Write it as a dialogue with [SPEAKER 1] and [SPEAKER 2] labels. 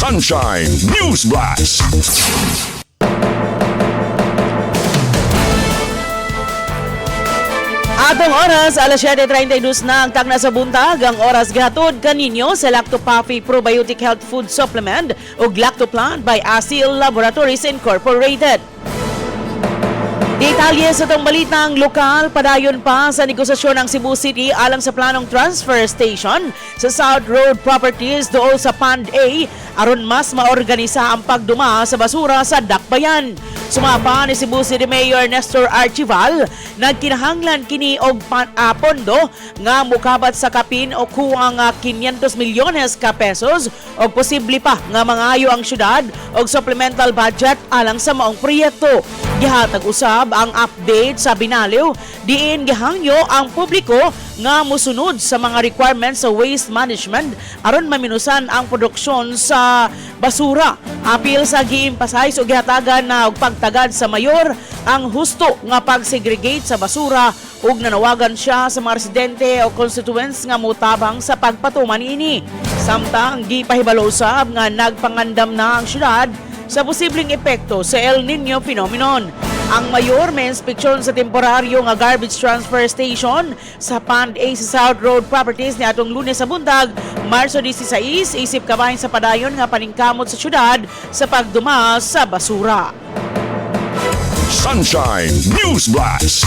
[SPEAKER 1] Sunshine News Blast.
[SPEAKER 2] Atong oras, alas 7:32 na ang tagna sa buntag. Ang oras gihatod kaninyo sa Lactopafi Probiotic Health Food Supplement o Lactoplan by Asil Laboratories Incorporated. Detalye sa itong balitang lokal, padayon pa sa negosasyon ng Cebu City alang sa planong transfer station sa South Road Properties dool sa Pand A aron mas maorganisa ang pagduma sa basura sa Dakbayan. Sumapa ni Cebu City Mayor Nestor Archival, nagkinahanglan kini og pondo nga mukabat sa kapin o kuwang 500 milyones ka pesos o posible pa nga mangayo ang syudad og supplemental budget alang sa maong proyekto. Gihatag usab ang update sa Binaliw, diin gihangyo ang publiko nga musunod sa mga requirements sa waste management aron maminusan ang produksyon sa basura. Apil sa gi-emphasize o gihatagan na og pagtagad sa mayor ang husto nga pag-segregate sa basura ug nanawagan siya sa mga residente o constituents nga mutabang sa pagpatuman ini. Samtang gipahibalo usab nga nagpangandam na ang syudad sa posibleng epekto sa El Nino phenomenon. Ang mayor may inspeksyon sa temporaryo nga garbage transfer station sa Pand A sa South Road Properties ni atong Lunes sa buntag, Marso 16, isip kabahin sa padayon nga paningkamot sa syudad sa pagduma sa basura.
[SPEAKER 1] Sunshine News Blast.